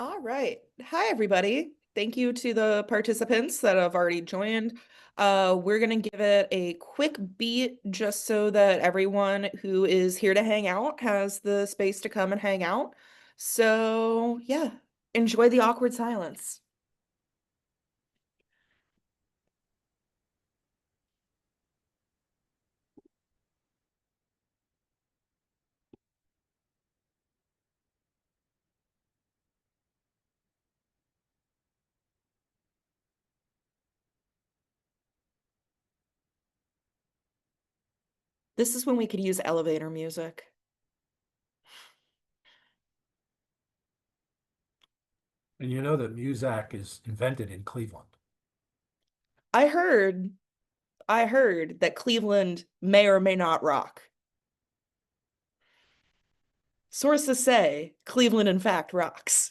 All right. Hi, everybody. Thank you to the participants that have already joined. We're going to give it a quick beat just so that everyone who is here to hang out has the space to come and hang out. So, yeah, enjoy the awkward silence. This is when we could use elevator music. And you know that Muzak is invented in Cleveland. I heard, I heard that Cleveland may or may not rock. Sources say Cleveland, in fact, rocks.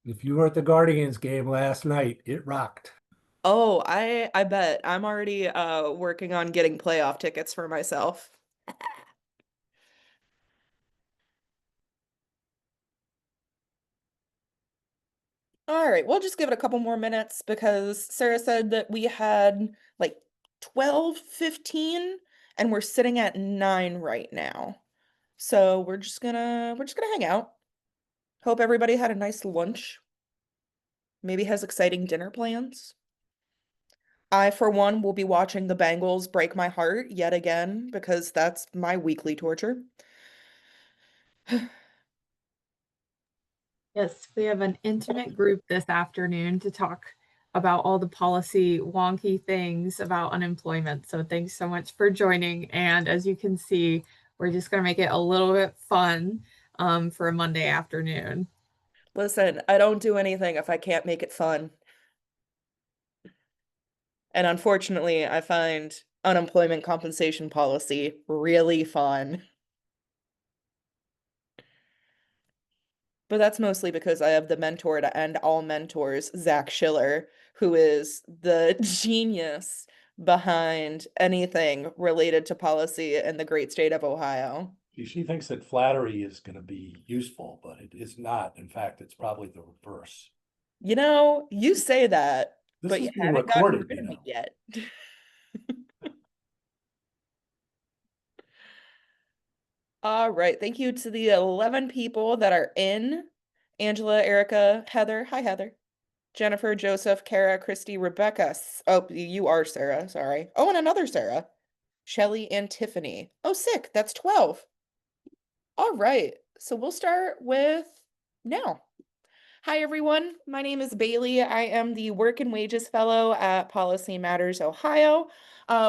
If you were at the Guardians game last night, it rocked. Oh, I bet. I'm already working on getting playoff tickets for myself. All right, we'll just give it a couple more minutes because Sarah said that we had like 12, 15, and we're sitting at 9 right now. So we're just gonna hang out. Hope everybody had a nice lunch. Maybe has exciting dinner plans. I, for one, will be watching the Bengals break my heart yet again because that's my weekly torture. Yes, we have an intimate group this afternoon to talk about all the policy wonky things about unemployment. So thanks so much for joining. And as you can see, we're just going to make it a little bit fun for a Monday afternoon. Listen, I don't do anything if I can't make it fun. And unfortunately, I find unemployment compensation policy really fun. But that's mostly because I have the mentor to end all mentors, Zach Schiller, who is the genius behind anything related to policy in the great state of Ohio. She thinks that flattery is going to be useful, but it is not. In fact, it's probably the reverse. You know, you say that, This but is you being haven't gotten recorded, rid you of me know. yet. All right. Thank you to the 11 people that are in. Angela, Erica, Heather. Hi, Heather. Jennifer, Joseph, Kara, Christy, Rebecca. Oh, you are Sarah. Sorry. Oh, and another Sarah. Shelly and Tiffany. Oh, sick. That's 12. All right. So we'll start with now. Hi, everyone. My name is Bailey. I am the Work and Wages Fellow at Policy Matters Ohio.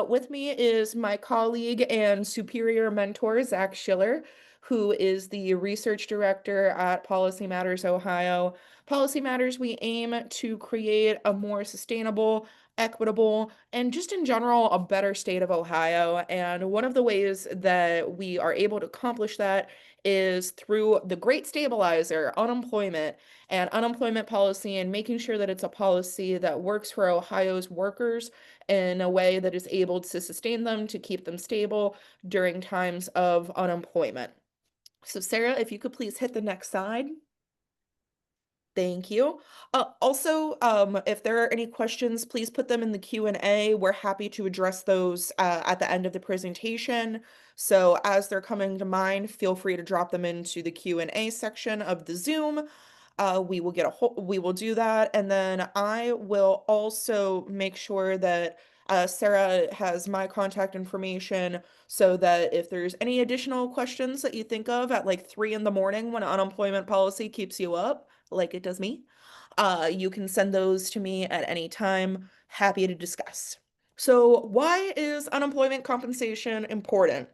With me is my colleague and superior mentor, Zach Schiller, who is the Research Director at Policy Matters Ohio. Policy Matters, we aim to create a more sustainable, equitable, and just in general, a better state of Ohio. And one of the ways that we are able to accomplish that is through the great stabilizer, unemployment and unemployment policy, and making sure that it's a policy that works for Ohio's workers in a way that is able to sustain them, to keep them stable during times of unemployment. So Sarah, if you could please hit the next slide. Thank you. Also, if there are any questions, please put them in the Q&A. We're happy to address those at the end of the presentation. So as they're coming to mind, feel free to drop them into the Q&A section of the Zoom. We will do that, and then I will also make sure that Sarah has my contact information so that if there's any additional questions that you think of at like 3 in the morning when unemployment policy keeps you up, like it does me, you can send those to me at any time. Happy to discuss. So, why is unemployment compensation important?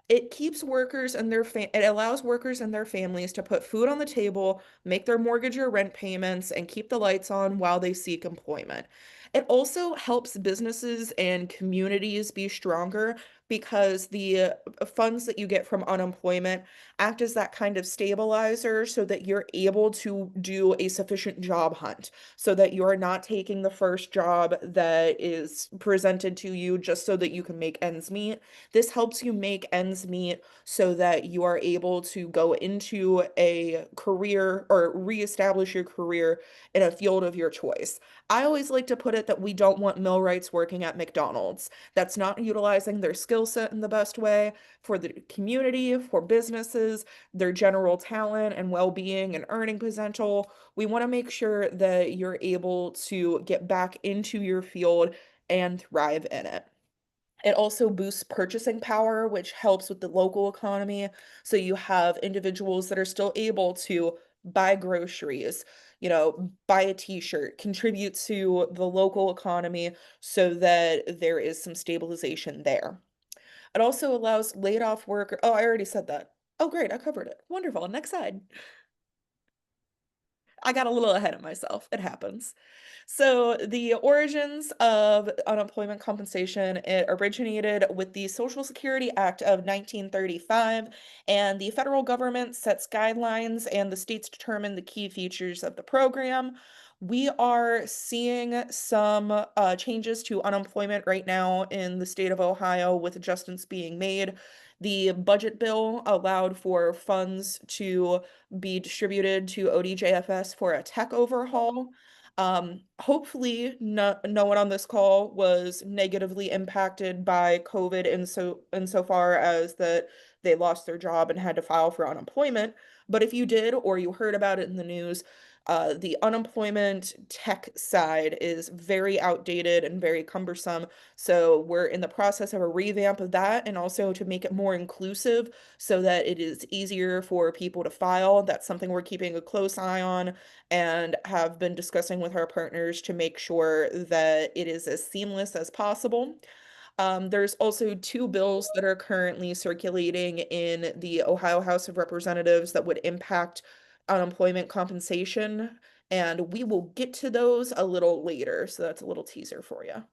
It keeps workers and it allows workers and their families to put food on the table, make their mortgage or rent payments, and keep the lights on while they seek employment. It also helps businesses and communities be stronger because the funds that you get from unemployment act as that kind of stabilizer so that you're able to do a sufficient job hunt, so that you are not taking the first job that is presented to you just so that you can make ends meet. This helps you make ends meet so that you are able to go into a career or reestablish your career in a field of your choice. I always like to put it that we don't want millwrights working at McDonald's. That's not utilizing their skill set in the best way for the community, for businesses, their general talent and well-being and earning potential. We want to make sure that you're able to get back into your field and thrive in it. It also boosts purchasing power, which helps with the local economy. So you have individuals that are still able to buy groceries, buy a t-shirt, contribute to the local economy so that there is some stabilization there. It also allows laid off worker. Oh, I already said that. Oh, great, I covered it. Wonderful. Next slide. I got a little ahead of myself. It happens. So the origins of unemployment compensation, it originated with the Social Security Act of 1935, and the federal government sets guidelines and the states determine the key features of the program. We are seeing some changes to unemployment right now in the state of Ohio with adjustments being made. The budget bill allowed for funds to be distributed to ODJFS for a tech overhaul. Hopefully no one on this call was negatively impacted by COVID insofar as that they lost their job and had to file for unemployment. But if you did or you heard about it in the news, the unemployment tech side is very outdated and very cumbersome. So we're in the process of a revamp of that and also to make it more inclusive so that it is easier for people to file. That's something we're keeping a close eye on and have been discussing with our partners to make sure that it is as seamless as possible. There's also two bills that are currently circulating in the Ohio House of Representatives that would impact unemployment compensation, and we will get to those a little later. So that's a little teaser for you.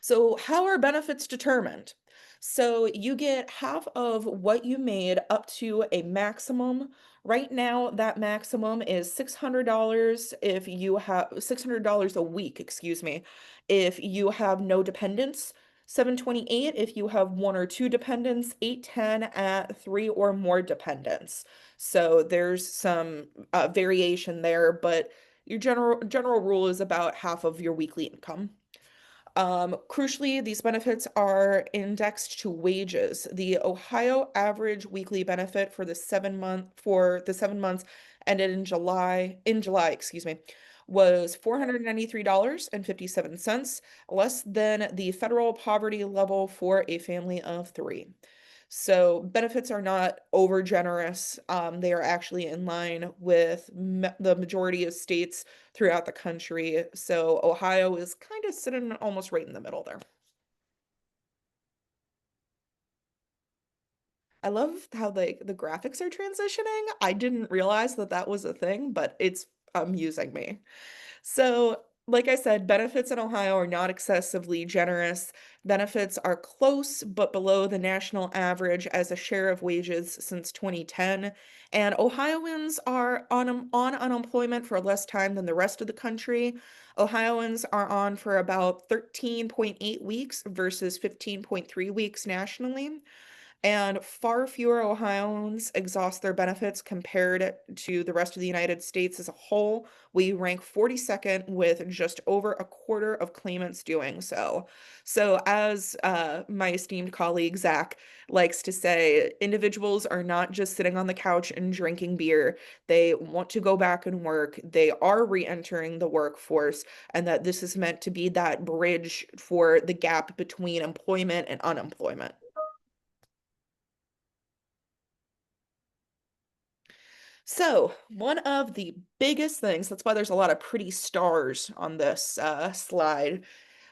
So how are benefits determined? So you get half of what you made up to a maximum. Right now, that maximum is $600 if you have $600 a week, excuse me, if you have no dependents. 728 if you have one or two dependents, 810 at three or more dependents. So there's some variation there, but your general rule is about half of your weekly income. Crucially, these benefits are indexed to wages. The Ohio average weekly benefit for the 7 months ended in July, excuse me, was $493.57, less than the federal poverty level for a family of three. So benefits are not over generous. They are actually in line with the majority of states throughout the country. So Ohio is kind of sitting almost right in the middle there. I love how the graphics are transitioning. I didn't realize that that was a thing, but it's amusing me. So, like I said, benefits in Ohio are not excessively generous. Benefits are close but below the national average as a share of wages since 2010. And Ohioans are on unemployment for less time than the rest of the country. Ohioans are on for about 13.8 weeks versus 15.3 weeks nationally. And far fewer Ohioans exhaust their benefits compared to the rest of the United States as a whole. We rank 42nd with just over a quarter of claimants doing so. So, as my esteemed colleague Zach likes to say, individuals are not just sitting on the couch and drinking beer. They want to go back and work. They are re-entering the workforce, and that this is meant to be that bridge for the gap between employment and unemployment. So, one of the biggest things, that's why there's a lot of pretty stars on this slide.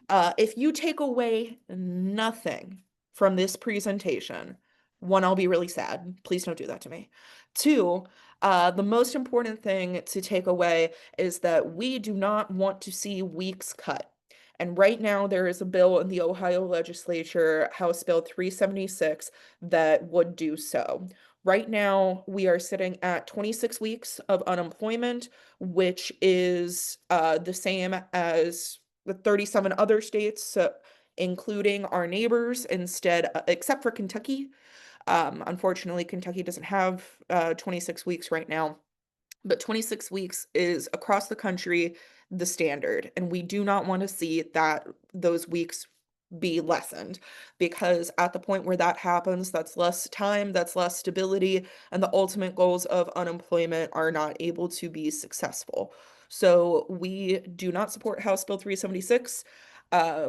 If you take away nothing from this presentation, one, I'll be really sad. Please don't do that to me. Two, the most important thing to take away is that we do not want to see weeks cut. And right now, there is a bill in the Ohio legislature, House Bill 376, that would do so. Right now, we are sitting at 26 weeks of unemployment, which is the same as the 37 other states, so including our neighbors, except for Kentucky. Unfortunately, Kentucky doesn't have 26 weeks right now, but 26 weeks is across the country the standard, and we do not want to see that those weeks be lessened, because at the point where that happens, that's less time, that's less stability, and the ultimate goals of unemployment are not able to be successful. So we do not support House Bill 376.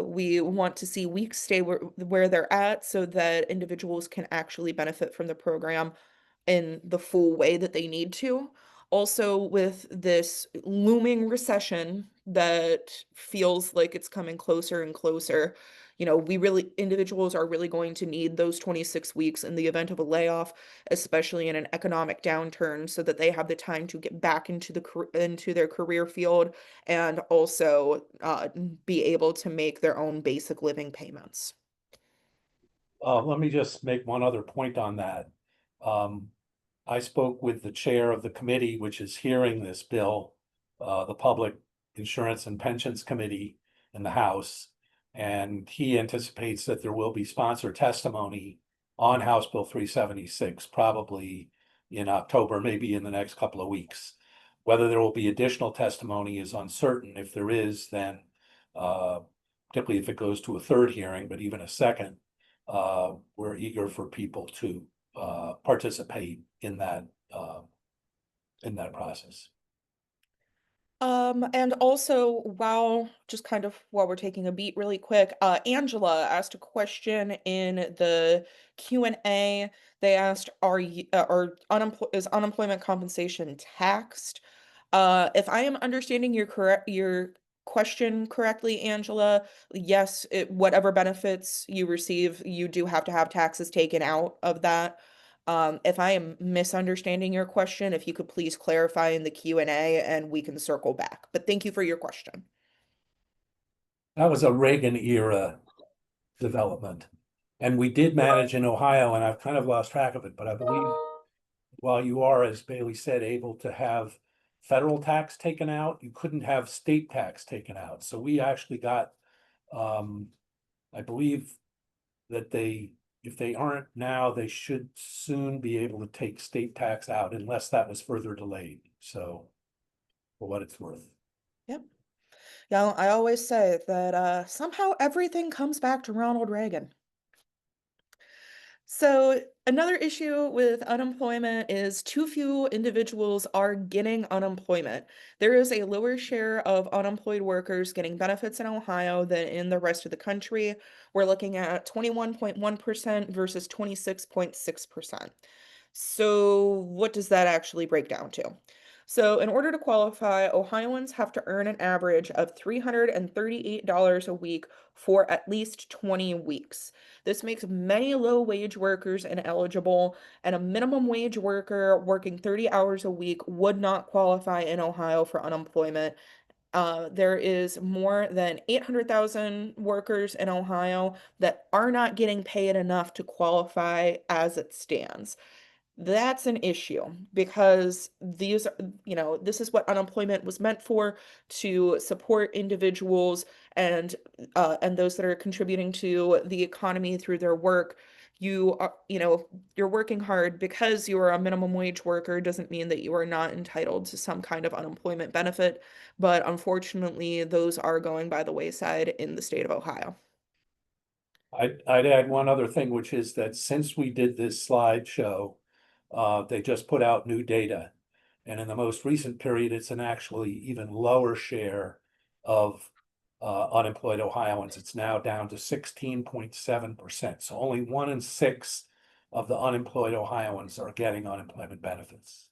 We want to see weeks stay where they're at so that individuals can actually benefit from the program in the full way that they need to. Also, with this looming recession that feels like it's coming closer and closer, individuals are really going to need those 26 weeks in the event of a layoff, especially in an economic downturn, so that they have the time to get back into their career field, and also be able to make their own basic living payments. Let me just make one other point on that. I spoke with the chair of the committee, which is hearing this bill, the Public Insurance and Pensions Committee in the House. And he anticipates that there will be sponsor testimony on House Bill 376, probably in October, maybe in the next couple of weeks. Whether there will be additional testimony is uncertain. If there is, then particularly if it goes to a third hearing, but even a second, we're eager for people to participate in that process. And also, while we're taking a beat really quick, Angela asked a question in the Q&A. They asked, is unemployment compensation taxed? If I am understanding your question correctly, Angela, yes, whatever benefits you receive, you do have to have taxes taken out of that. If I am misunderstanding your question, if you could please clarify in the Q&A and we can circle back. But thank you for your question. That was a Reagan era development. And we did manage in Ohio, and I've kind of lost track of it, but I believe while you are, as Bailey said, able to have federal tax taken out, you couldn't have state tax taken out. So we actually got, I believe that if they aren't now, they should soon be able to take state tax out unless that was further delayed. So for what it's worth. Yep. Yeah, I always say that somehow everything comes back to Ronald Reagan. So another issue with unemployment is too few individuals are getting unemployment. There is a lower share of unemployed workers getting benefits in Ohio than in the rest of the country. We're looking at 21.1% versus 26.6%. So what does that actually break down to? So in order to qualify, Ohioans have to earn an average of $338 a week for at least 20 weeks. This makes many low-wage workers ineligible, and a minimum wage worker working 30 hours a week would not qualify in Ohio for unemployment. There is more than 800,000 workers in Ohio that are not getting paid enough to qualify as it stands. That's an issue because this is what unemployment was meant for, to support individuals and those that are contributing to the economy through their work. You're working hard because you are a minimum wage worker doesn't mean that you are not entitled to some kind of unemployment benefit, but unfortunately, those are going by the wayside in the state of Ohio. I'd add one other thing, which is that since we did this slideshow, they just put out new data. And in the most recent period, it's an actually even lower share of unemployed Ohioans. It's now down to 16.7%. So only 1 in 6 of the unemployed Ohioans are getting unemployment benefits.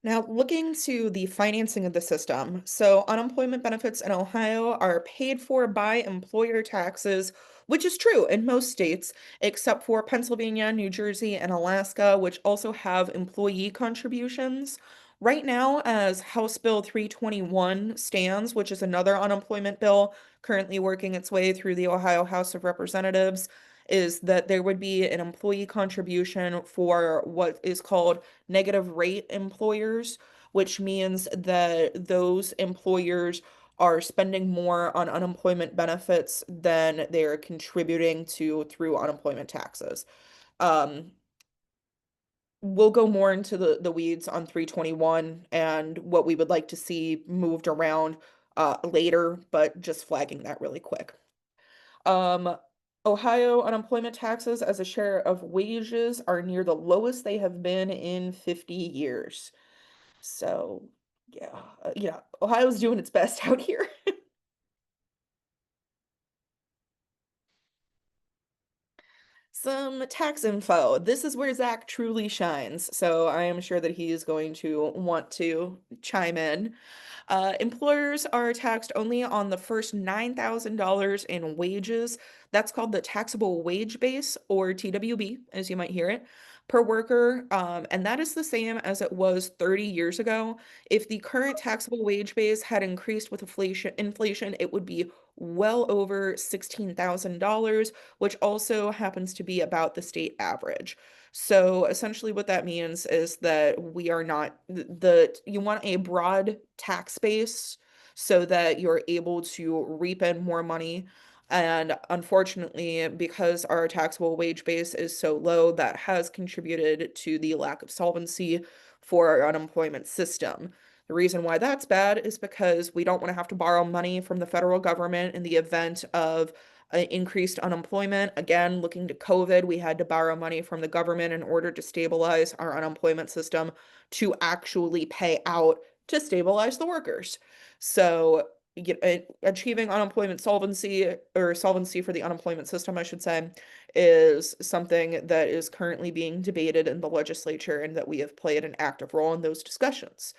Now, looking to the financing of the system, so unemployment benefits in Ohio are paid for by employer taxes, which is true in most states, except for Pennsylvania, New Jersey, and Alaska, which also have employee contributions. Right now, as House Bill 321 stands, which is another unemployment bill currently working its way through the Ohio House of Representatives, is that there would be an employee contribution for what is called negative rate employers, which means that those employers are spending more on unemployment benefits than they're contributing to through unemployment taxes. Um, we'll go more into the weeds on 321 and what we would like to see moved around later, but just flagging that really quick. Um, Ohio unemployment taxes as a share of wages are near the lowest they have been in 50 years. So, yeah, Ohio's doing its best out here. Some tax info. This is where Zach truly shines, so I am sure that he is going to want to chime in. Employers are taxed only on the first $9,000 in wages. That's called the taxable wage base, or TWB, as you might hear it, per worker. And that is the same as it was 30 years ago. If the current taxable wage base had increased with inflation, it would be well over $16,000, which also happens to be about the state average. So essentially what that means is that we are not you want a broad tax base so that you're able to reap in more money. And unfortunately, because our taxable wage base is so low, that has contributed to the lack of solvency for our unemployment system. The reason why that's bad is because we don't want to have to borrow money from the federal government in the event of increased unemployment. Again, looking to COVID, we had to borrow money from the government in order to stabilize our unemployment system to actually pay out to stabilize the workers. So, achieving unemployment solvency, or solvency for the unemployment system, I should say, is something that is currently being debated in the legislature and that we have played an active role in those discussions.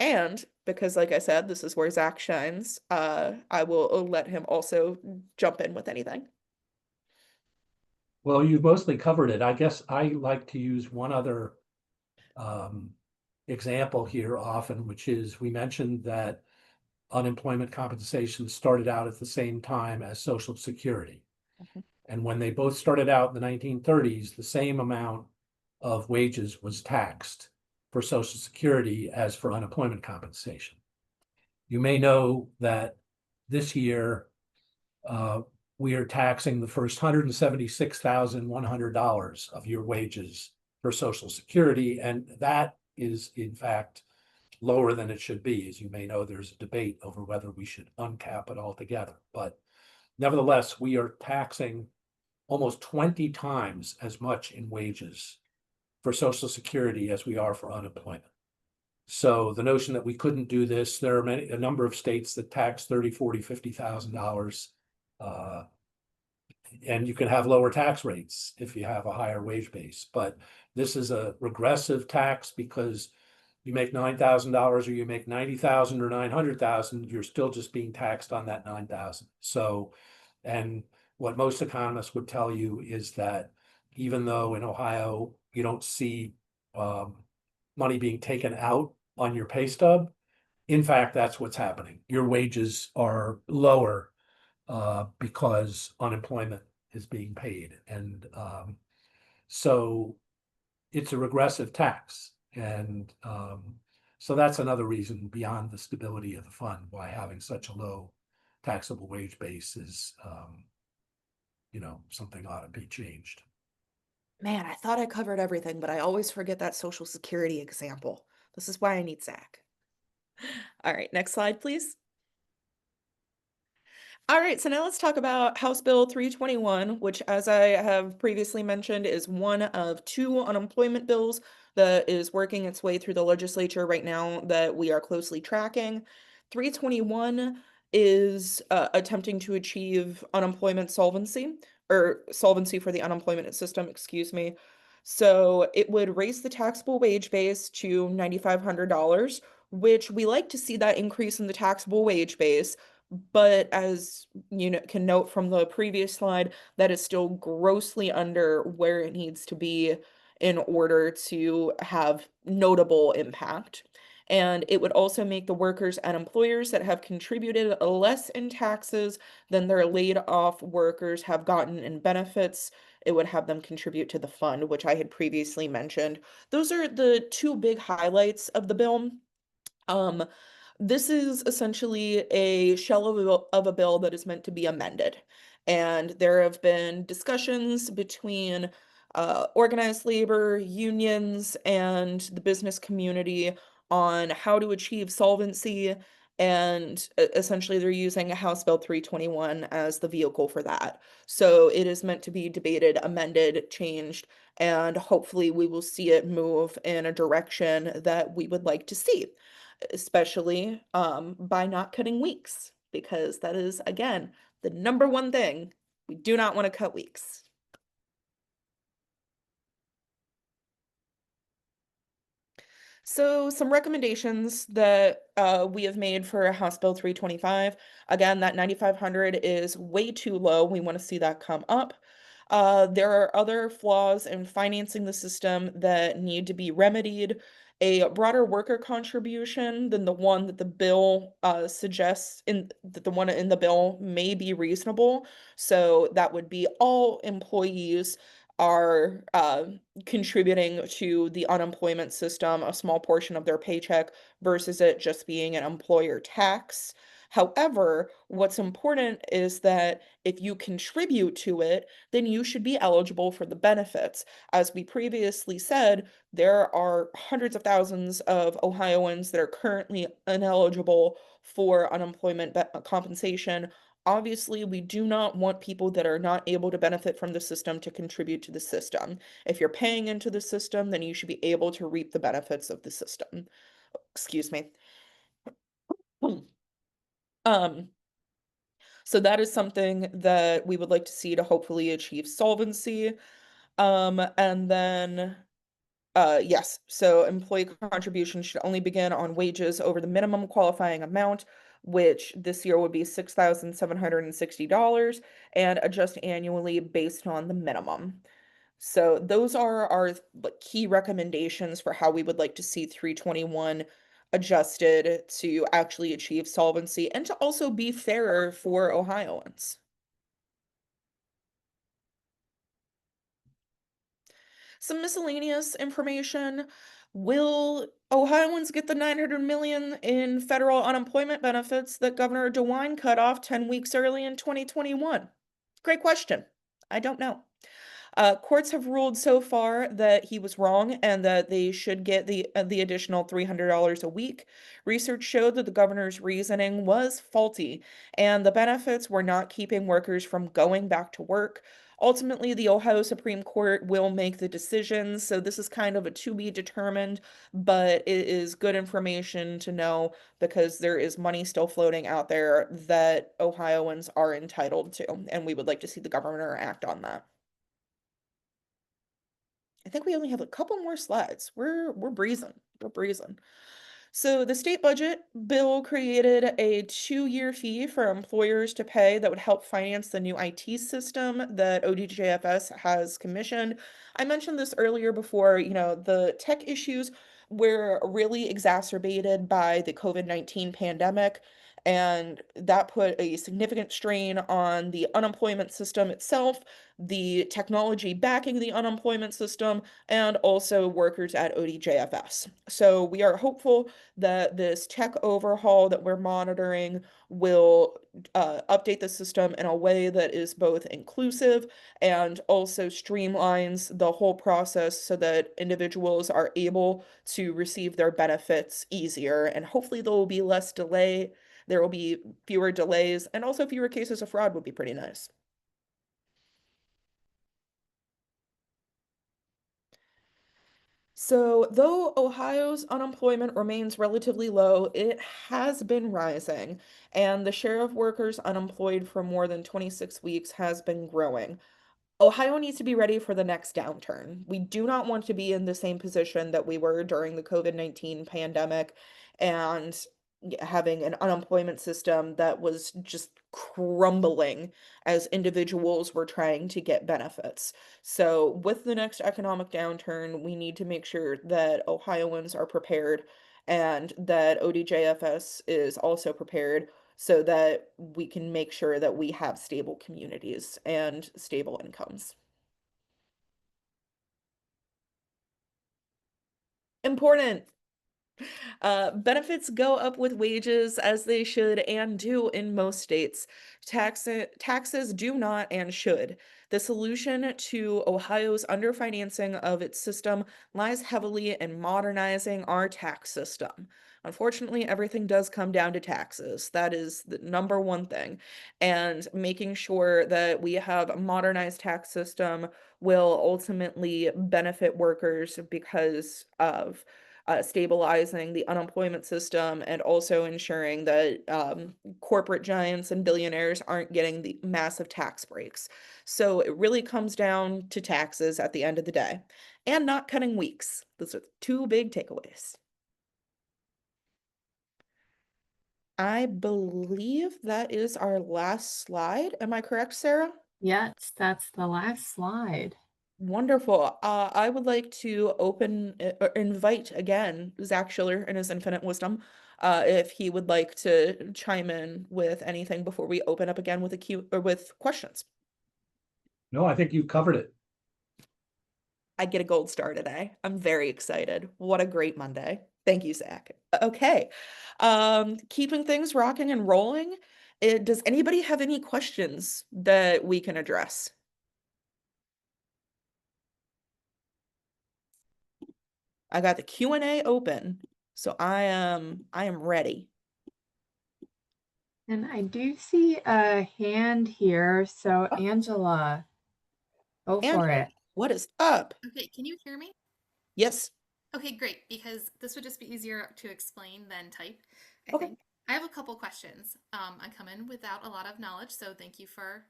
And because, like I said, this is where Zach shines, I will let him also jump in with anything. Well, you've mostly covered it. I guess I like to use one other example here often, which is we mentioned that unemployment compensation started out at the same time as Social Security. Mhm. And when they both started out in the 1930s, the same amount of wages was taxed for Social Security as for unemployment compensation. You may know that this year we are taxing the first $176,100 of your wages for Social Security, and that is in fact lower than it should be. As you may know, there's a debate over whether we should uncap it altogether, but nevertheless, we are taxing almost 20 times as much in wages for Social Security as we are for unemployment. So the notion that we couldn't do this, there are a number of states that tax $30,000, $40,000, $50,000. And you can have lower tax rates if you have a higher wage base. But this is a regressive tax because you make $9,000 or you make 90,000 or 900,000, you're still just being taxed on that 9,000. So, and what most economists would tell you is that even though in Ohio you don't see money being taken out on your pay stub, in fact, that's what's happening. Your wages are lower because unemployment is being paid. And so it's a regressive tax. And so that's another reason beyond the stability of the fund why having such a low taxable wage base is, something ought to be changed. Man, I thought I covered everything, but I always forget that Social Security example. This is why I need Zach. All right, next slide, please. All right, so now let's talk about House Bill 321, which, as I have previously mentioned, is one of two unemployment bills that is working its way through the legislature right now that we are closely tracking. 321 is attempting to achieve unemployment solvency, or solvency for the unemployment system, excuse me. So it would raise the taxable wage base to $9,500, which we like to see that increase in the taxable wage base. But as you know, can note from the previous slide, that is still grossly under where it needs to be in order to have notable impact. And it would also make the workers and employers that have contributed less in taxes than their laid off workers have gotten in benefits. It would have them contribute to the fund, which I had previously mentioned. Those are the two big highlights of the bill. Um, this is essentially a shell of a bill that is meant to be amended. And there have been discussions between organized labor, unions, and the business community on how to achieve solvency. And essentially, they're using House Bill 321 as the vehicle for that. So it is meant to be debated, amended, changed, and hopefully we will see it move in a direction that we would like to see, especially by not cutting weeks, because that is, again, the number one thing. We do not want to cut weeks. So some recommendations that we have made for House Bill 325. Again, that 9,500 is way too low. We want to see that come up. There are other flaws in financing the system that need to be remedied. A broader worker contribution than the one that the bill suggests, in that the one in the bill may be reasonable. So that would be all employees are contributing to the unemployment system, a small portion of their paycheck, versus it just being an employer tax. However, what's important is that if you contribute to it, then you should be eligible for the benefits. As we previously said, there are hundreds of thousands of Ohioans that are currently ineligible for unemployment compensation. Obviously, we do not want people that are not able to benefit from the system to contribute to the system. If you're paying into the system, then you should be able to reap the benefits of the system. Excuse me. Um, so that is something that we would like to see to hopefully achieve solvency. And then yes, so employee contribution should only begin on wages over the minimum qualifying amount, which this year would be $6,760, and adjust annually based on the minimum. So those are our key recommendations for how we would like to see 321 adjusted to actually achieve solvency and to also be fairer for Ohioans. Some miscellaneous information. Will Ohioans get the 900 million in federal unemployment benefits that Governor DeWine cut off 10 weeks early in 2021? Great question. I don't know. Courts have ruled so far that he was wrong and that they should get the additional $300 a week. Research showed that the governor's reasoning was faulty, and the benefits were not keeping workers from going back to work. Ultimately, the Ohio Supreme Court will make the decision, so this is kind of a to be determined, but it is good information to know because there is money still floating out there that Ohioans are entitled to, and we would like to see the governor act on that. I think we only have a couple more slides. We're breezing. We're breezing. So the state budget bill created a 2-year fee for employers to pay that would help finance the new IT system that ODJFS has commissioned. I mentioned this earlier before, the tech issues were really exacerbated by the COVID-19 pandemic, and that put a significant strain on the unemployment system itself, the technology backing the unemployment system, and also workers at ODJFS. So we are hopeful that this tech overhaul that we're monitoring will update the system in a way that is both inclusive and also streamlines the whole process so that individuals are able to receive their benefits easier. And hopefully there will be less delay. There will be fewer delays, and also fewer cases of fraud would be pretty nice. So, though Ohio's unemployment remains relatively low, it has been rising, and the share of workers unemployed for more than 26 weeks has been growing. Ohio needs to be ready for the next downturn. We do not want to be in the same position that we were during the COVID-19 pandemic and having an unemployment system that was just crumbling as individuals were trying to get benefits. So, with the next economic downturn, we need to make sure that Ohioans are prepared and that ODJFS is also prepared so that we can make sure that we have stable communities and stable incomes. Important. Benefits go up with wages as they should and do in most states. Taxes do not and should. The solution to Ohio's underfinancing of its system lies heavily in modernizing our tax system. Unfortunately, everything does come down to taxes. That is the number one thing. And making sure that we have a modernized tax system will ultimately benefit workers because of stabilizing the unemployment system and also ensuring that corporate giants and billionaires aren't getting the massive tax breaks. So it really comes down to taxes at the end of the day and not cutting weeks. Those are two big takeaways. I believe that is our last slide. Am I correct, Sarah? Yes, that's the last slide. Wonderful. I would like to invite again Zach Schiller in his infinite wisdom, if he would like to chime in with anything before we open up again with a Q or with questions. No, I think you've covered it. I get a gold star today. I'm very excited. What a great Monday. Thank you, Zach. Okay. Keeping things rocking and rolling. Does anybody have any questions that we can address? I got the Q&A open, so I am ready. And I do see a hand here. So Angela, go for Angela, it. what is up? Okay, can you hear me? Yes. Okay, great, because this would just be easier to explain than type, I Okay. think. I have a couple questions. I come in without a lot of knowledge, so thank you for,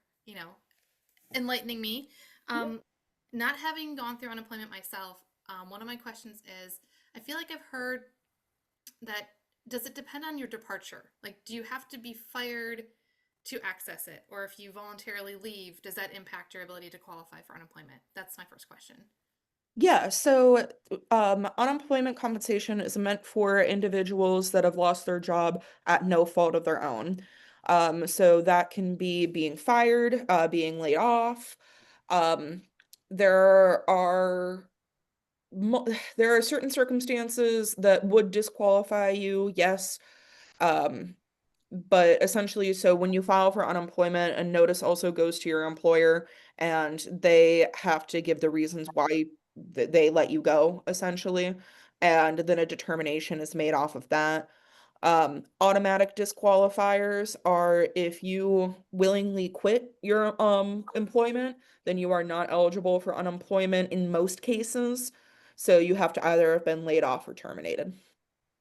enlightening me. Um, Not having gone through unemployment myself, one of my questions is, I feel like I've heard that, does it depend on your departure? Like, do you have to be fired to access it? Or if you voluntarily leave, does that impact your ability to qualify for unemployment? That's my first question. Yeah, so unemployment compensation is meant for individuals that have lost their job at no fault of their own. So that can be being fired, being laid off. Um, there are there are certain circumstances that would disqualify you, yes. Um, But essentially, so when you file for unemployment, a notice also goes to your employer and they have to give the reasons why they let you go, essentially. And then a determination is made off of that. Automatic disqualifiers are if you willingly quit your employment, then you are not eligible for unemployment in most cases. So you have to either have been laid off or terminated.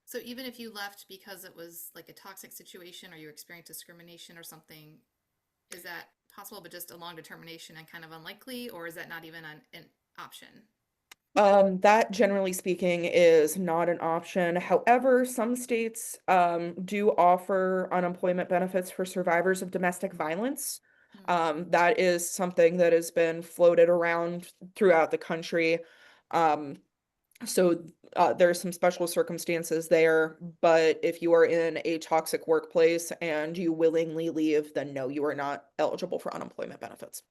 So even if you left because it was like a toxic situation or you experienced discrimination or something, is that possible, but just a long determination and kind of unlikely, or is that not even an option? That generally speaking is not an option. However, some states do offer unemployment benefits for survivors of domestic violence. Hmm. That is something that has been floated around throughout the country. Um, so there's some special circumstances there, but if you are in a toxic workplace and you willingly leave, then no, you are not eligible for unemployment benefits.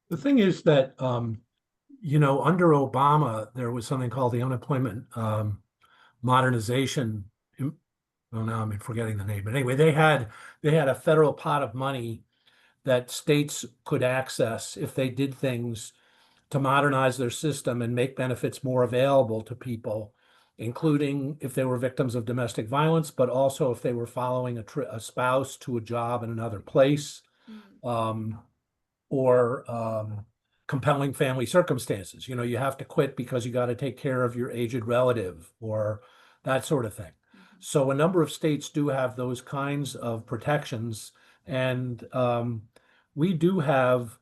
The thing is that, under Obama, there was something called the unemployment modernization. Well, now I'm forgetting the name, but anyway, they had a federal pot of money that states could access if they did things to modernize their system and make benefits more available to people, including if they were victims of domestic violence, but also if they were following a spouse to a job in another place. Hmm. Or compelling family circumstances. You have to quit because you got to take care of your aged relative or that sort of thing. Mhm. So a number of states do have those kinds of protections, and we do have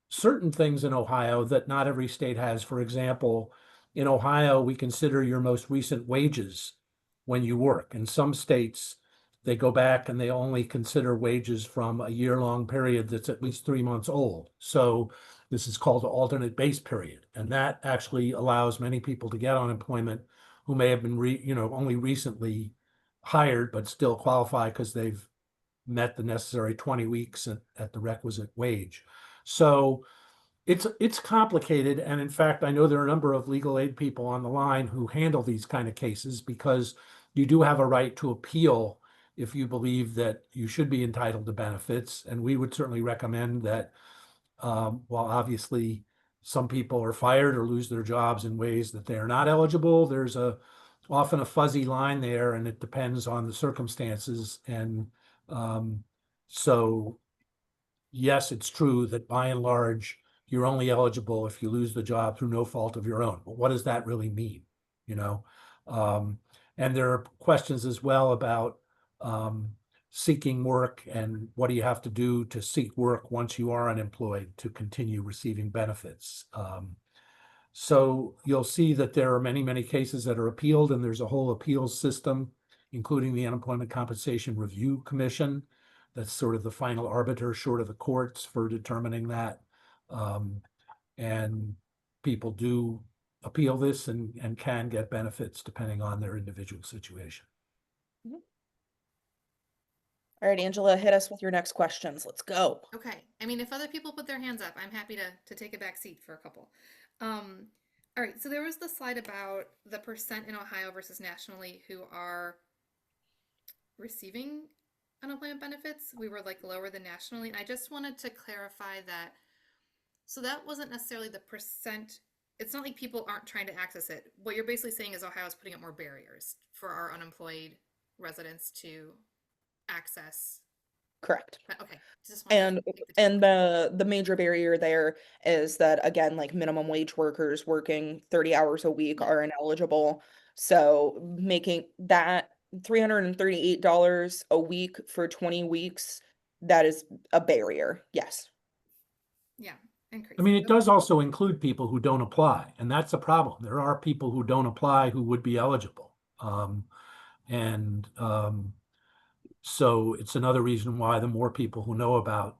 certain things in Ohio that not every state has. For example, in Ohio, we consider your most recent wages when you work. In some states, they go back and they only consider wages from a year-long period that's at least 3 months old. So this is called the alternate base period. And that actually allows many people to get unemployment who may have been only recently hired, but still qualify because they've met the necessary 20 weeks at the requisite wage. So it's complicated. And in fact, I know there are a number of legal aid people on the line who handle these kind of cases, because you do have a right to appeal if you believe that you should be entitled to benefits. And we would certainly recommend that, while obviously some people are fired or lose their jobs in ways that they are not eligible, there's often a fuzzy line there, and it depends on the circumstances. And so yes, it's true that by and large, you're only eligible if you lose the job through no fault of your own. But what does that really mean? You know? And there are questions as well about seeking work, and what do you have to do to seek work once you are unemployed to continue receiving benefits. So you'll see that there are many, many cases that are appealed, and there's a whole appeals system, including the Unemployment Compensation Review Commission. That's sort of the final arbiter, short of the courts, for determining that. And people do appeal this and can get benefits depending on their individual situation. All right, Angela, hit us with your next questions. Let's go. Okay. I mean, if other people put their hands up, I'm happy to take a back seat for a couple. All right. So there was the slide about the percent in Ohio versus nationally who are receiving unemployment benefits. We were like lower than nationally. And I just wanted to clarify that. So that wasn't necessarily the percent. It's not like people aren't trying to access it. What you're basically saying is Ohio is putting up more barriers for our unemployed residents to access. Correct. Okay. Just wanted And to make the the major barrier there is that, again, like minimum wage workers working 30 hours a week Yeah. are ineligible. So making that $338 a week for 20 weeks, that is a barrier. Yes. yeah, increase. I mean, it does also include people who don't apply, and that's a problem. There are people who don't apply who would be eligible. So it's another reason why the more people who know about,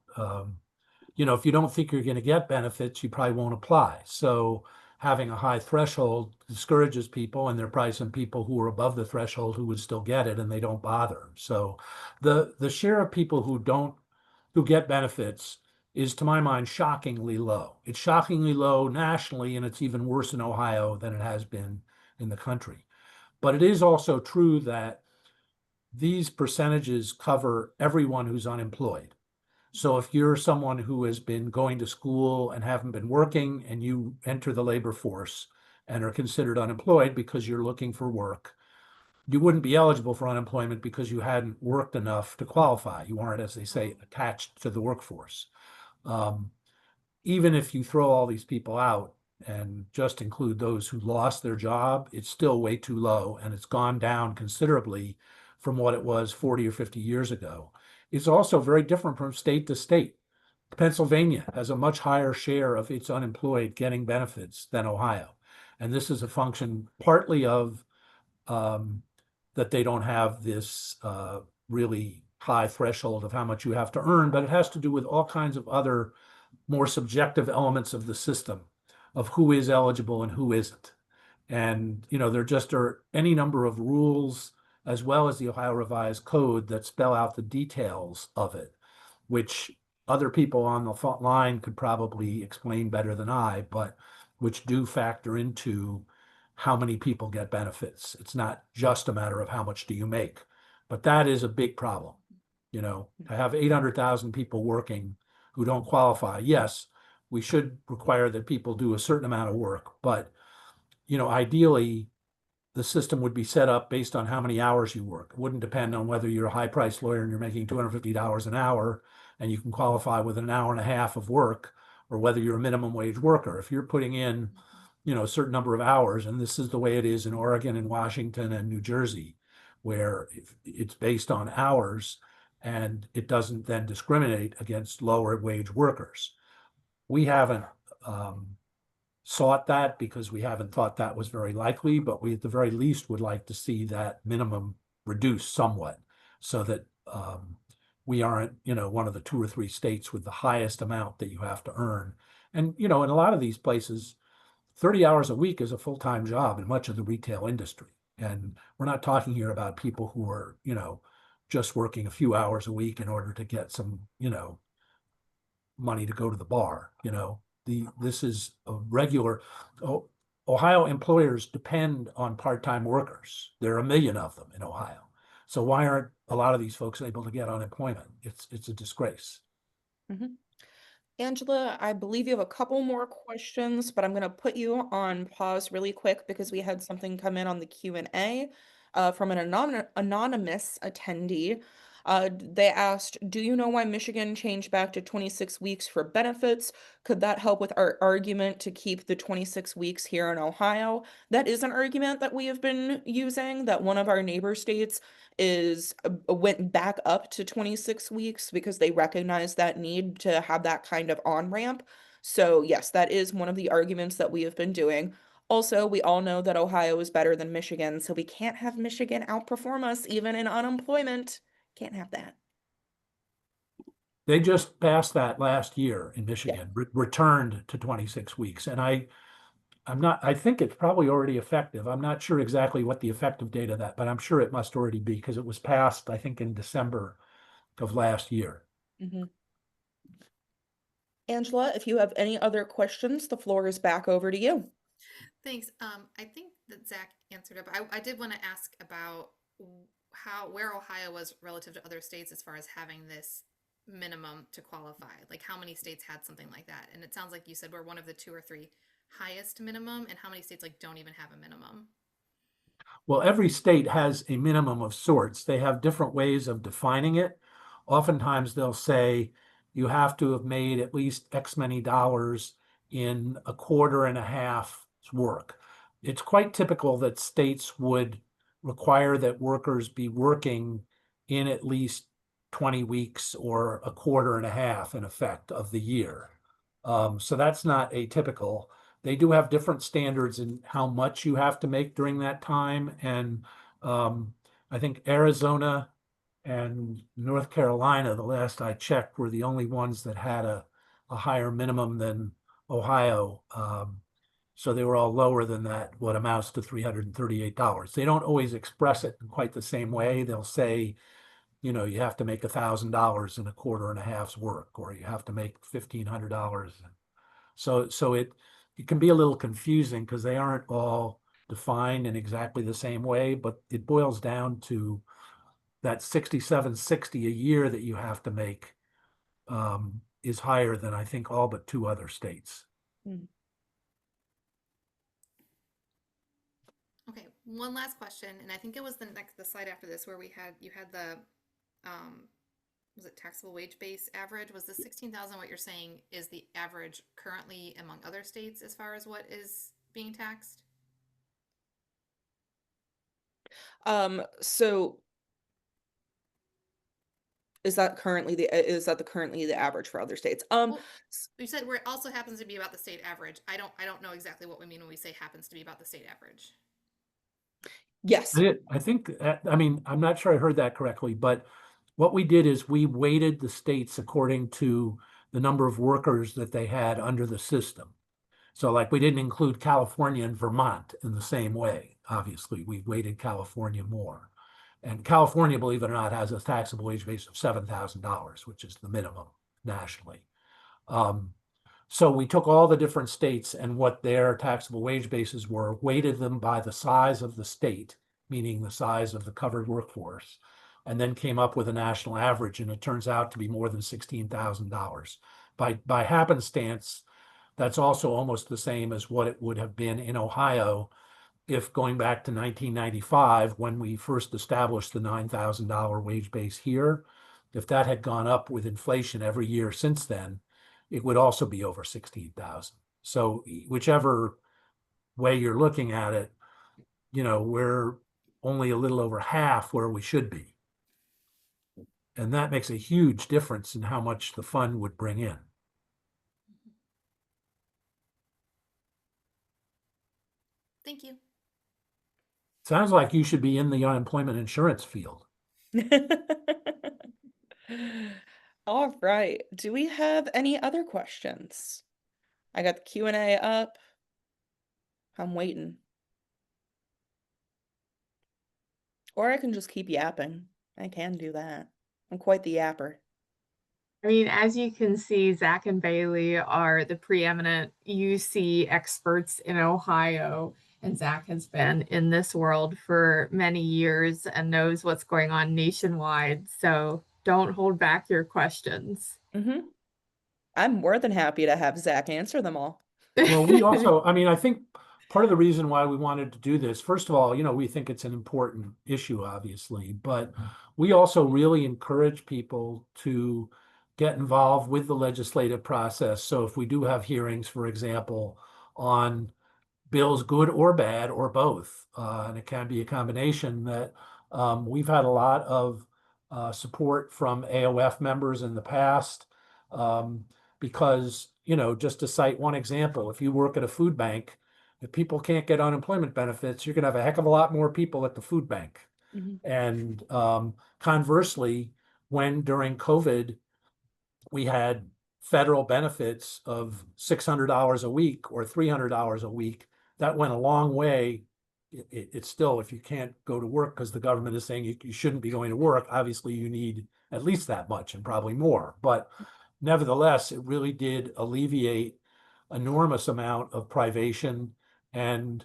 if you don't think you're going to get benefits, you probably won't apply. So having a high threshold discourages people, and there are probably some people who are above the threshold who would still get it, and they don't bother. So the share of people who get benefits is, to my mind, shockingly low. It's shockingly low nationally, and it's even worse in Ohio than it has been in the country. But it is also true that these percentages cover everyone who's unemployed. So if you're someone who has been going to school and haven't been working, and you enter the labor force and are considered unemployed because you're looking for work, you wouldn't be eligible for unemployment because you hadn't worked enough to qualify. You aren't, as they say, attached to the workforce. Even if you throw all these people out and just include those who lost their job, it's still way too low, and it's gone down considerably from what it was 40 or 50 years ago. It's also very different from state to state. Pennsylvania has a much higher share of its unemployed getting benefits than Ohio. And this is a function partly of that they don't have this really high threshold of how much you have to earn, but it has to do with all kinds of other more subjective elements of the system, of who is eligible and who isn't. And, there just are any number of rules, as well as the Ohio Revised Code, that spell out the details of it, which other people on the line could probably explain better than I, but which do factor into how many people get benefits. It's not just a matter of how much do you make, but that is a big problem. To have 800,000 people working who don't qualify. Yes, we should require that people do a certain amount of work, but ideally, the system would be set up based on how many hours you work. It wouldn't depend on whether you're a high-priced lawyer and you're making $250 an hour and you can qualify with an hour and a half of work, or whether you're a minimum wage worker. If you're putting in, a certain number of hours, and this is the way it is in Oregon and Washington and New Jersey, where it's based on hours and it doesn't then discriminate against lower wage workers. We haven't sought that because we haven't thought that was very likely, but we at the very least would like to see that minimum reduced somewhat, so that we aren't, one of the 2 or 3 states with the highest amount that you have to earn. And, in a lot of these places, 30 hours a week is a full-time job in much of the retail industry. And we're not talking here about people who are, just working a few hours a week in order to get some, money to go to the bar, this is a regular, Ohio employers depend on part-time workers. There are a million of them in Ohio. So why aren't a lot of these folks able to get unemployment? It's a disgrace. Mhm. Angela, I believe you have a couple more questions, but I'm going to put you on pause really quick because we had something come in on the Q&A from an anonymous attendee. They asked, do you know why Michigan changed back to 26 weeks for benefits? Could that help with our argument to keep the 26 weeks here in Ohio? That is an argument that we have been using, that one of our neighbor states went back up to 26 weeks because they recognize that need to have that kind of on-ramp. So yes, that is one of the arguments that we have been doing. Also, we all know that Ohio is better than Michigan, so we can't have Michigan outperform us even in unemployment. Can't have that. They just passed that last year in Yeah. Michigan, returned to 26 weeks. And I think it's probably already effective. I'm not sure exactly what the effective date of that, but I'm sure it must already be because it was passed, I think, in December of last year. Mhm. Angela, if you have any other questions, the floor is back over to you. Thanks. I think that Zach answered it, but I did want to ask about where Ohio was relative to other states as far as having this minimum to qualify. Like how many states had something like that? And it sounds like you said we're one of the 2 or 3 highest minimum, and how many states like don't even have a minimum? Well, every state has a minimum of sorts. They have different ways of defining it. Oftentimes they'll say you have to have made at least X many dollars in a quarter and a half's work. It's quite typical that states would require that workers be working in at least 20 weeks or a quarter and a half, in effect, of the year. So that's not atypical. They do have different standards in how much you have to make during that time. And I think Arizona and North Carolina, the last I checked, were the only ones that had a higher minimum than Ohio. So they were all lower than that, what amounts to $338. They don't always express it in quite the same way. They'll say, you have to make $1,000 in a quarter and a half's work, or you have to make $1,500. So it can be a little confusing because they aren't all defined in exactly the same way, but it boils down to that 6760 a year that you have to make is higher than I think all but 2 other states. Okay, one last question, and I think it was the slide after this where you had the was it taxable wage base average? Was the 16,000 what you're saying is the average currently among other states as far as what is being taxed? So is that currently the average for other states? Well, you said where it also happens to be about the state average. I don't know exactly what we mean when we say happens to be about the state average. Yes. I think, I mean, I'm not sure I heard that correctly, but what we did is we weighted the states according to the number of workers that they had under the system. So like we didn't include California and Vermont in the same way. Obviously, we weighted California more. And California, believe it or not, has a taxable wage base of $7,000, which is the minimum nationally. So we took all the different states and what their taxable wage bases were, weighted them by the size of the state, meaning the size of the covered workforce, and then came up with a national average, and it turns out to be more than $16,000. By happenstance, that's also almost the same as what it would have been in Ohio if going back to 1995, when we first established the $9,000 wage base here, if that had gone up with inflation every year since then, it would also be over 16,000. So whichever way you're looking at it, we're only a little over half where we should be. And that makes a huge difference in how much the fund would bring in. Thank you. Sounds like you should be in the unemployment insurance field. All right. Do we have any other questions? I got the Q&A up. I'm waiting. Or I can just keep yapping. I can do that. I'm quite the yapper. I mean, as you can see, Zach and Bailey are the preeminent UC experts in Ohio. And Zach has been in this world for many years and knows what's going on nationwide. So don't hold back your questions. Mm-hmm. I'm more than happy to have Zach answer them all. Well, we also, I mean, I think part of the reason why we wanted to do this, first of all, we think it's an important issue, obviously, but we also really encourage people to get involved with the legislative process. So if we do have hearings, for example, on bills, good or bad, or both, and it can be a combination, that we've had a lot of support from AOF members in the past. Because, just to cite one example, if you work at a food bank, if people can't get unemployment benefits, you're going to have a heck of a lot more people at the food bank. Mm-hmm. And conversely, when during COVID, we had federal benefits of $600 a week or $300 a week, that went a long way. It's still, if you can't go to work because the government is saying you shouldn't be going to work, obviously you need at least that much and probably more. But nevertheless, it really did alleviate enormous amount of privation, and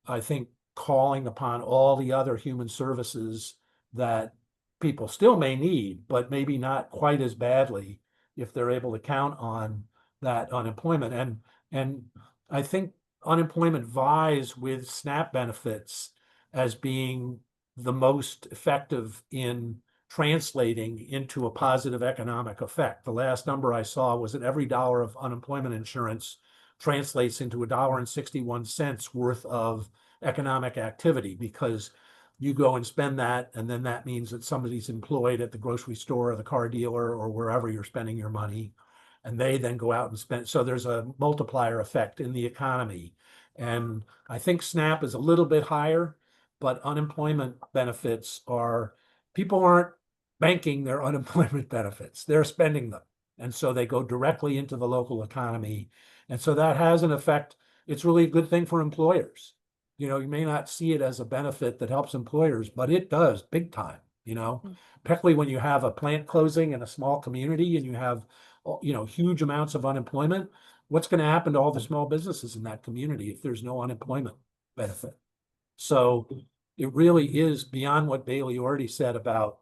I think calling upon all the other human services that people still may need, but maybe not quite as badly if they're able to count on that unemployment. And I think unemployment vies with SNAP benefits as being the most effective in translating into a positive economic effect. The last number I saw was that every dollar of unemployment insurance translates into $1.61 worth of economic activity, because you go and spend that, and then that means that somebody's employed at the grocery store or the car dealer or wherever you're spending your money, and they then go out and spend. So there's a multiplier effect in the economy. And I think SNAP is a little bit higher, but unemployment benefits people aren't banking their unemployment benefits, they're spending them. And so they go directly into the local economy. And so that has an effect. It's really a good thing for employers. You may not see it as a benefit that helps employers, but it does big time, particularly when you have a plant closing in a small community and you have, huge amounts of unemployment. What's going to happen to all the small businesses in that community if there's no unemployment benefit? So it really is beyond what Bailey already said about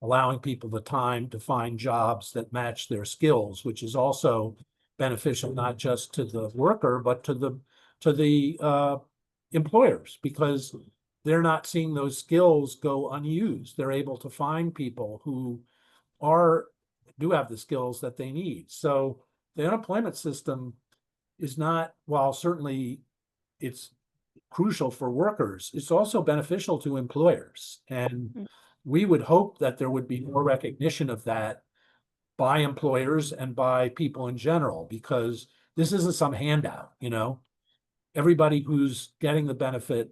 allowing people the time to find jobs that match their skills, which is also beneficial not just to the worker, but to the employers, because they're not seeing those skills go unused. They're able to find people who do have the skills that they need. So the unemployment system is not, while certainly it's crucial for workers, it's also beneficial to employers. And we would hope that there would be more recognition of that by employers and by people in general, because this isn't some handout, Everybody who's getting the benefit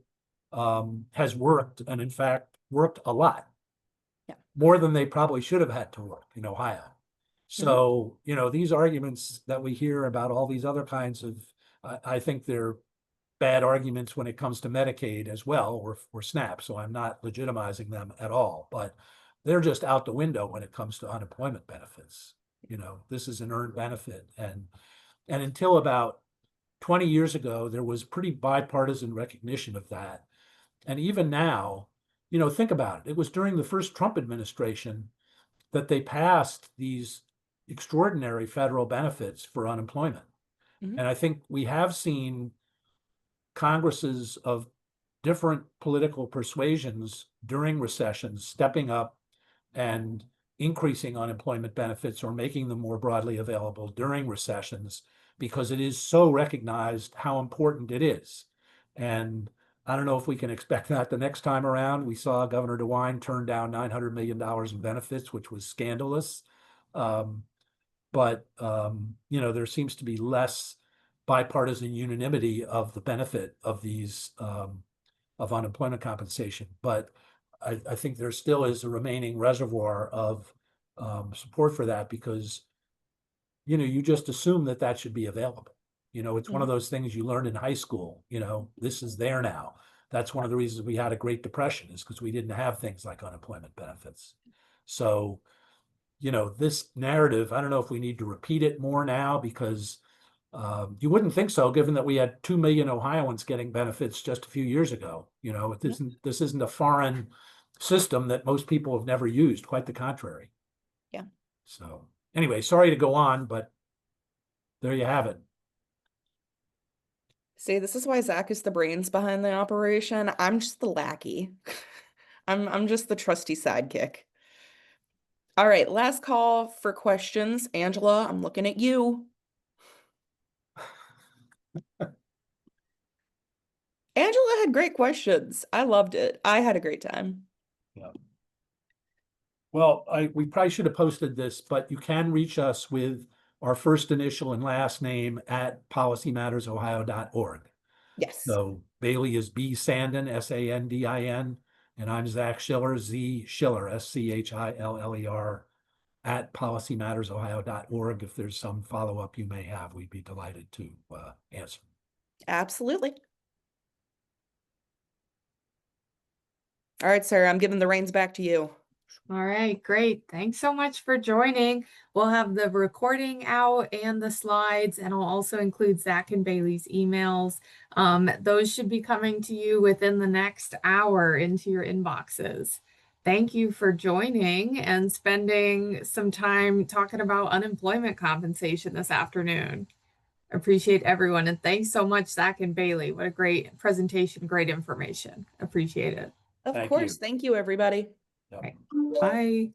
has worked, and in fact worked a lot. Yeah. More than they probably should have had to work in Ohio. So, these arguments that we hear about all these other kinds of, I think they're bad arguments when it comes to Medicaid as well, or SNAP. So I'm not legitimizing them at all, but they're just out the window when it comes to unemployment benefits. This is an earned benefit. And until about 20 years ago, there was pretty bipartisan recognition of that. And even now, think about it. It was during the first Trump administration that they passed these extraordinary federal benefits for unemployment. Mhm. And I think we have seen Congresses of different political persuasions during recessions stepping up and increasing unemployment benefits or making them more broadly available during recessions, because it is so recognized how important it is. And I don't know if we can expect that the next time around. We saw Governor DeWine turn down $900 million in benefits, which was scandalous. But there seems to be less bipartisan unanimity of the benefit of these of unemployment compensation. But I think there still is a remaining reservoir of support for that, because you just assume that that should be available. It's one of those things you learn in high school. This is there now. That's one of the reasons we had a Great Depression, is because we didn't have things like unemployment benefits. So, you know, this narrative, I don't know if we need to repeat it more now, because you wouldn't think so, given that we had 2 million Ohioans getting benefits just a few years ago. You know, this isn't a foreign system that most people have never used, quite the contrary. Yeah. So anyway, sorry to go on, but there you have it. See, this is why Zach is the brains behind the operation. I'm just the lackey. I'm just the trusty sidekick. All right, last call for questions. Angela, I'm looking at you. Angela had great questions. I loved it. I had a great time. Yeah. Well, we probably should have posted this, but you can reach us with our first initial and last name at policymattersohio.org. Yes. So Bailey is B Sandin, Sandin, and I'm Zach Schiller, Z Schiller, Schiller, at policymattersohio.org. If there's some follow-up you may have, we'd be delighted to answer. Absolutely. All right, sir, I'm giving the reins back to you. All right, great. Thanks so much for joining. We'll have the recording out and the slides, and I'll also include Zach and Bailey's emails. Those should be coming to you within the next hour into your inboxes. Thank you for joining and spending some time talking about unemployment compensation this afternoon. Appreciate everyone. And thanks so much, Zach and Bailey. What a great presentation, great information. Appreciate it. Of Thank course. you. Thank you, everybody. Yep. Right. Bye.